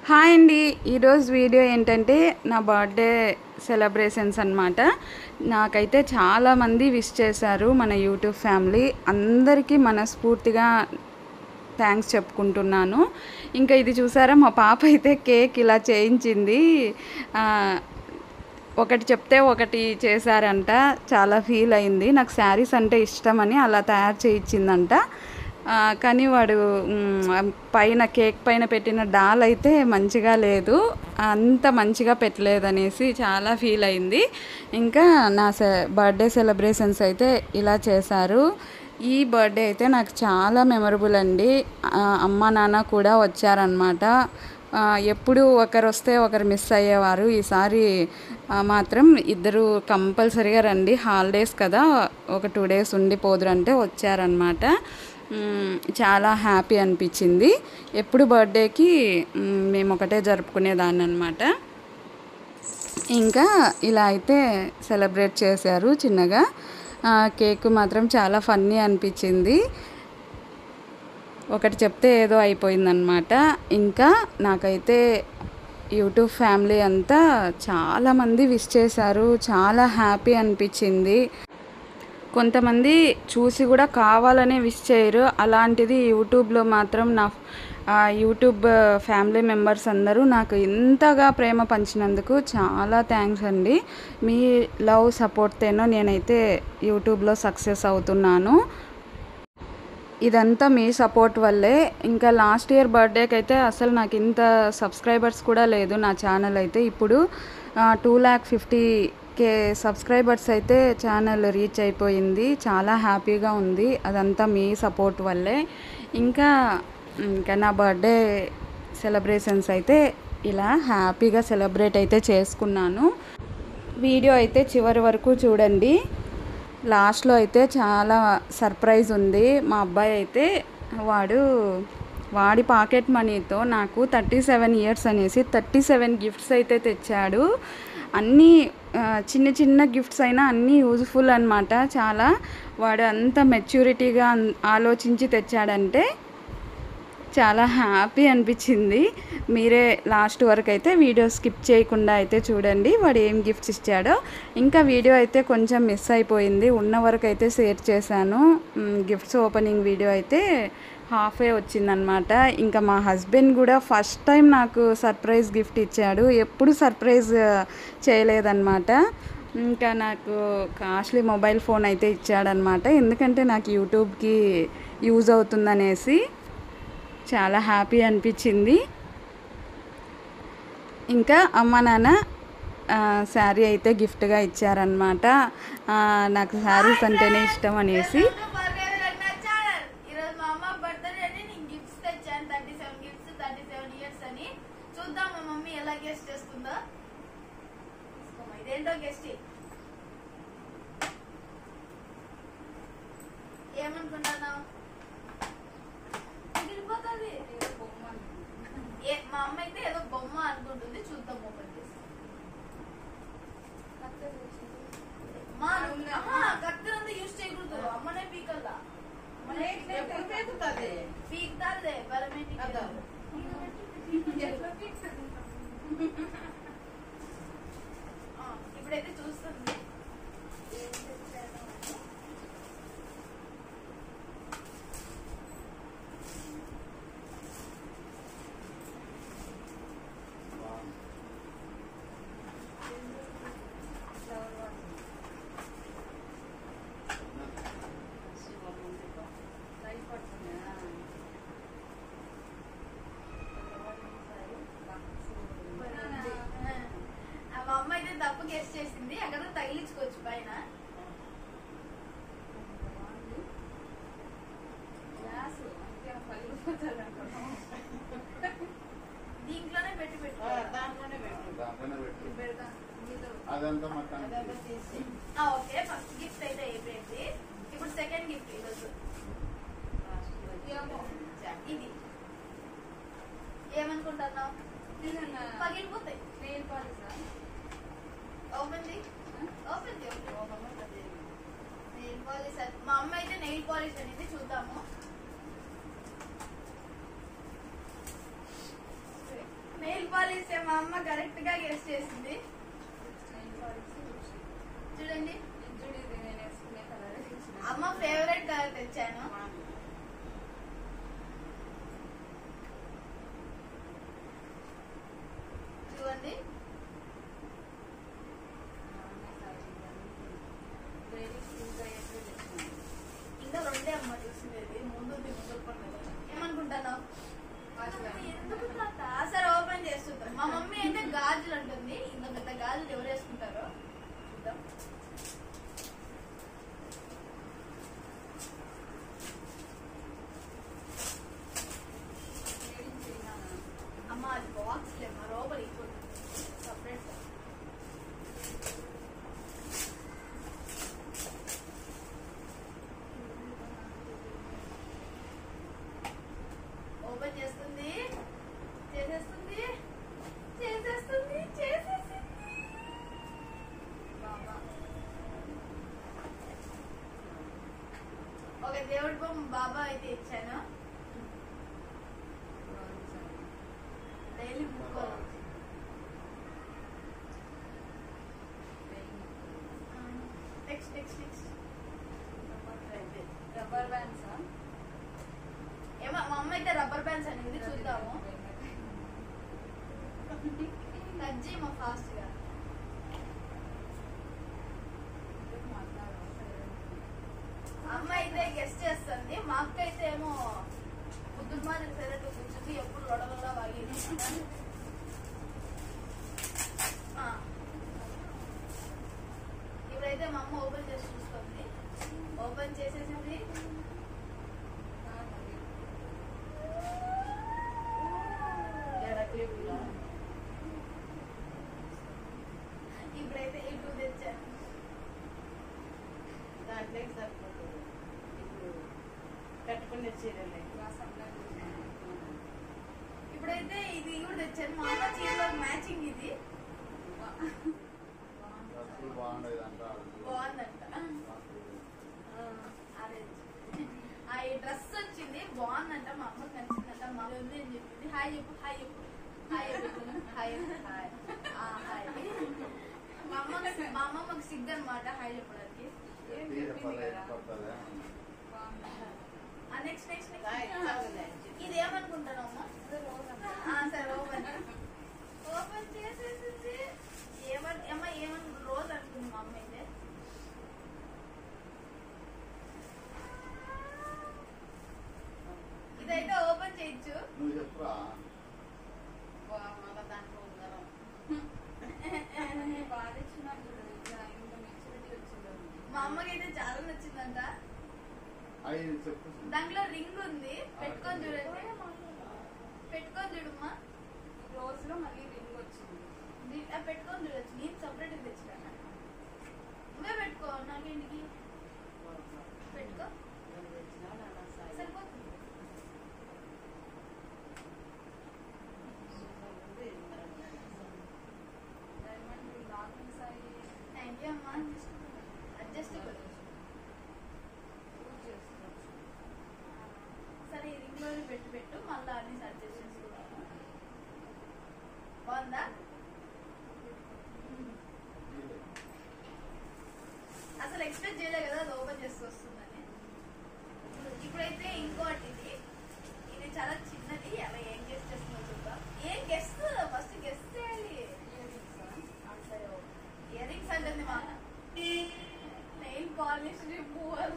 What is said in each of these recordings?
Hi అండి, ఈరోజు video ఏంటంటే నా బర్త్డే సెలబ్రేషన్స్ అన్నమాట. నాకైతే చాలామంది విష్ చేశారు మన యూట్యూబ్ ఫ్యామిలీ అందరికీ మనస్ఫూర్తిగా థ్యాంక్స్ చెప్పుకుంటున్నాను. ఇంకా ఇది చూసారా, మా పాప అయితే కేక్ ఇలా చేయించింది. ఒకటి చెప్తే ఒకటి చేశారంట, చాలా ఫీల్ అయింది. నాకు శారీస్ అంటే ఇష్టమని అలా తయారు చేయించిందంట. కానీ వాడు పైన కేక్ పైన పెట్టిన డాల్ అయితే మంచిగా లేదు, అంత మంచిగా పెట్టలేదనేసి చాలా ఫీల్ అయింది. ఇంకా నా బర్త్డే సెలబ్రేషన్స్ అయితే ఇలా చేశారు. ఈ బర్త్డే అయితే నాకు చాలా మెమరబుల్ అండి. అమ్మ నాన్న కూడా వచ్చారనమాట. ఎప్పుడు ఒకరు వస్తే ఒకరు మిస్ అయ్యేవారు. ఈసారి మాత్రం ఇద్దరు కంపల్సరీగా రండి, హాలిడేస్ కదా, ఒక 2 days ఉండి పోదురంటే వచ్చారనమాట. చాలా హ్యాపీ అనిపించింది. ఎప్పుడు బర్త్డేకి మేము ఒకటే జరుపుకునేదాన్ని అనమాట. ఇంకా ఇలా అయితే సెలబ్రేట్ చేశారు చిన్నగా. కేక్ మాత్రం చాలా ఫన్నీ అనిపించింది. ఒకటి చెప్తే ఏదో అయిపోయిందనమాట. ఇంకా నాకైతే యూట్యూబ్ ఫ్యామిలీ అంతా చాలామంది విష్ చేశారు, చాలా హ్యాపీ అనిపించింది. కొంతమంది చూసి కూడా కావాలనే విష్ చేయరు, అలాంటిది యూట్యూబ్లో మాత్రం నా యూట్యూబ్ ఫ్యామిలీ మెంబర్స్ అందరూ నాకు ఇంతగా ప్రేమ పంచినందుకు చాలా థ్యాంక్స్ అండి. మీ లవ్ సపోర్ట్తోనో నేనైతే యూట్యూబ్లో సక్సెస్ అవుతున్నాను. ఇదంతా మీ సపోర్ట్ వల్లే. ఇంకా లాస్ట్ ఇయర్ బర్త్డేకి అయితే అసలు నాకు ఇంత సబ్స్క్రైబర్స్ కూడా లేదు నా ఛానల్ అయితే. ఇప్పుడు 250,000 సబ్స్క్రైబర్స్ అయితే ఛానల్ రీచ్ అయిపోయింది. చాలా హ్యాపీగా ఉంది, అదంతా మీ సపోర్ట్ వల్లే. ఇంకా నా బర్త్డే సెలబ్రేషన్స్ అయితే ఇలా హ్యాపీగా సెలబ్రేట్ అయితే చేసుకున్నాను. వీడియో అయితే చివరి వరకు చూడండి. లాస్ట్లో అయితే చాలా సర్ప్రైజ్ ఉంది. మా అబ్బాయి అయితే వాడి పాకెట్ మనీతో నాకు 37 years అనేసి 37 గిఫ్ట్స్ అయితే తెచ్చాడు. అన్నీ చిన్న చిన్న గిఫ్ట్స్ అయినా అన్నీ యూజ్ఫుల్ అనమాట. చాలా వాడు అంత మెచ్యూరిటీగా ఆలోచించి తెచ్చాడంటే చాలా హ్యాపీ అనిపించింది. మీరే లాస్ట్ వరకు అయితే వీడియో స్కిప్ చేయకుండా అయితే చూడండి వాడు ఏం గిఫ్ట్స్ ఇచ్చాడో. ఇంకా వీడియో అయితే కొంచెం మిస్ అయిపోయింది, ఉన్న వరకు అయితే షేర్ చేశాను. గిఫ్ట్స్ ఓపెనింగ్ వీడియో అయితే హాఫే వచ్చిందనమాట. ఇంకా మా హస్బెండ్ కూడా ఫస్ట్ టైం నాకు సర్ప్రైజ్ గిఫ్ట్ ఇచ్చాడు, ఎప్పుడు సర్ప్రైజ్ చేయలేదన్నమాట. ఇంకా నాకు కాస్ట్లీ మొబైల్ ఫోన్ అయితే ఇచ్చాడనమాట, ఎందుకంటే నాకు యూట్యూబ్కి యూజ్ అవుతుందనేసి. చాలా హ్యాపీ అనిపించింది. ఇంకా అమ్మ నాన్న శారీ అయితే గిఫ్ట్గా ఇచ్చారనమాట. నాకు శారీస్ అంటేనే ఇష్టం అనేసి. ఏమనుకుంటున్నావు? మా అమ్మ అయితే ఏదో బొమ్మ అనుకుంటుంది, చూద్దాం. ఓపెన్ చేసి కత్తెరంతా యూజ్ చేయకూడదు, అమ్మనే పీకల్లా. పీకుతాదే బలమేటి ఇప్పుడైతే చూస్తుంది. మా అమ్మ అయితే తప్పు గెస్ చేసింది, అక్కడ తగిలించుకోవచ్చు పైన. దీంట్లోనే పెట్టి ఓకే. ఫస్ట్ గిఫ్ట్ అయితే అయిపోయింది. ఇప్పుడు సెకండ్ గిఫ్ట్ ఈరోజు ఇది. ఏమనుకుంటున్నావు? పగిలిపోతాయి. Nail polish. మా అమ్మ అయితే నెయిల్ పాలిష్ అనేది చూద్దాము. నెయిల్ పోలీస్ మా అమ్మ కరెక్ట్ గా గెస్ట్ చేసింది. చూడండి అమ్మ ఫేవరెట్ కలర్ తెచ్చాను. చూడండి ఇంకా రెండే అమ్మ చూసింది. ముందు ఏమనుకుంటున్నావు? ఎందుకు సరే ఓపెన్ చేస్తుంటాం. మా మమ్మీ అయితే గాజులు అంటుంది. ఇంత పెద్ద గాజులు ఎవరు వేసుకుంటారో చూద్దాం. అమ్మ అది బాక్స్ లేమ్మా, లోపల సపరేట్ ఓపెన్ చేస్తుంది. చేసేస్తుంది చేసేస్తుంది చేసేసింది. ఒక దేవుడి బొమ్మ బాబా అయితే ఇచ్చాను. డైలీ ముక్కోవాలి. Next next next rubber bands ఏమో మా అమ్మ అయితే రబ్బర్ బ్యాండ్స్ అనేది చూద్దాము. కజ్జి మా ఫాస్ట్ గా అమ్మ అయితే గెస్ట్ చేస్తుంది. మా అక్క అయితే ఏమో బుద్ధుడు మాదిరి సరైనట్టు కూర్చుంది. ఎప్పుడు లొడవలా వాగింది. ఇప్పుడైతే మా అమ్మ ఓపెన్ చేసి చూస్తుంది. ఓపెన్ చేసేసింది. ఇప్పుడైతే ఈ టూ తెచ్చాను. దాంట్లో సరిపోతుంది. ఇప్పుడు కట్టుకునే చీరలే. ఇప్పుడైతే ఇది కూడా తెచ్చాను. మా అమ్మ చీరలో మ్యాచింగ్ ఇది బాగుందంట. అదే ఈ డ్రెస్ వచ్చింది బాగుందంట. మా అమ్మకి నచ్చిందంట. మా ఉంది అని చెప్పింది. హాయ్ చెప్పు హాయ్ చెప్పు హాయ్ చెప్పు హాయ్ హాయ్ హాయ్. మా అమ్మమ్మకి సిగ్గు అనమాట హాయ్ చెప్పడానికి. నెక్స్ట్ నెక్స్ట్ ఇది ఏమనుకుంటానమ్మా? సరే ఓపెన్ ఓపెన్ చేసేసింది. ఏమని రోజు అనుకుంది మా అమ్మ అయితే. ఇదైతే ఓపెన్ చేయొచ్చు. దాంట్లో ఉందరం మా అమ్మకి అయితే చాలా నచ్చిందంట. దాంట్లో రింగ్ ఉంది. పెట్టుకొని చూడండి. పెట్టుకొని చూడమ్మా. రోజులో మళ్ళీ రింగ్ వచ్చింది. పెట్టుకొని చూడొచ్చు. నేను సపరేట్ తెచ్చిన. నువ్వే పెట్టుకో. నాకేంటికి పెట్టుకో సరిపోతుంది. థ్యాంక్ యూ అమ్మా. అడ్జస్టబుల్. సరే ఈ రింగ్ లోనే పెట్టు మళ్ళీ అన్ని అడ్జస్ట్ చేసుకున్నాను. బాగుందా? అసలు ఎక్స్పెక్ట్ చేయలే కదా అది ఓపెన్ చేస్తూ వస్తుందని. ఇప్పుడైతే ఇంకోటి ఇది చాలా చిన్నది. అలా ఏం గెస్ట్ చేస్తుందో చూద్దాం. ఏం గెస్ట్ ఫస్ట్ గెస్ట్ చేయాలి. ఇయర్ రింగ్స్ అంటుంది మా nail polish remover.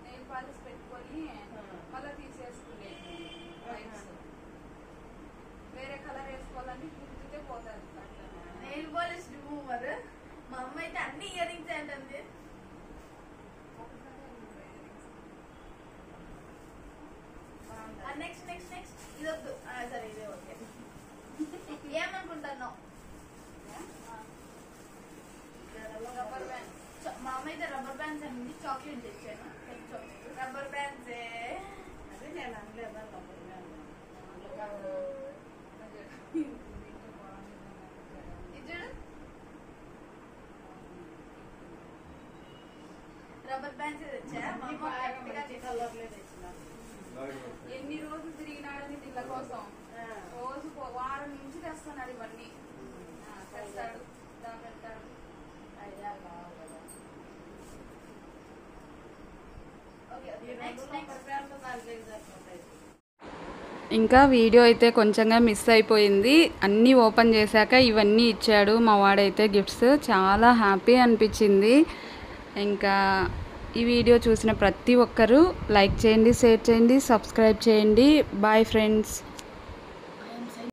Nail polish పెట్టుకొని మళ్ళీ తీసేసుకునే వేరే కలర్ వేసుకోవాలని గుర్తుతే పోతుంది. Nail polish remover. మా అమ్మ అయితే అన్ని ఇయర్ రింగ్స్ అంటుంది. నెక్స్ట్ నెక్స్ట్ నెక్స్ట్ ఇది వద్దు. సరే ఇదే ఓకే. ఏమనుకుంటున్నావు? Rubber band. మా అమ్మ అయితే రబ్బర్ బ్యాండ్స్ అనేది చాక్లెట్ తెచ్చాను. రబ్బర్ బ్యాండ్స్ అదే నేను అనలేదా ఇది చూడు. రబ్బర్ బ్యాండ్స్ తెచ్చా. మా అమ్మ కలర్లే తెచ్చినాను. ఎన్ని రోజులు తిరిగినాడని దీళ్ళ కోసం చేస్తున్నాడు ఇవన్నీ. తెస్తాడు, పెడతాడు. ఐడియా కావాలి కదా. ఓకే ఈ నెక్స్ట్ రెండు రూపాయలతో దాంట్లోకి సరిపోతాయి. ఇంకా వీడియో అయితే కొంచెంగా మిస్ అయిపోయింది. అన్నీ ఓపెన్ చేశాక ఇవన్నీ ఇచ్చాడు మా వాడైతే గిఫ్ట్స్. చాలా హ్యాపీ అనిపించింది. ఇంకా ఈ వీడియో చూసిన ప్రతి ఒక్కరూ లైక్ చేయండి, షేర్ చేయండి, సబ్స్క్రైబ్ చేయండి. Bye friends.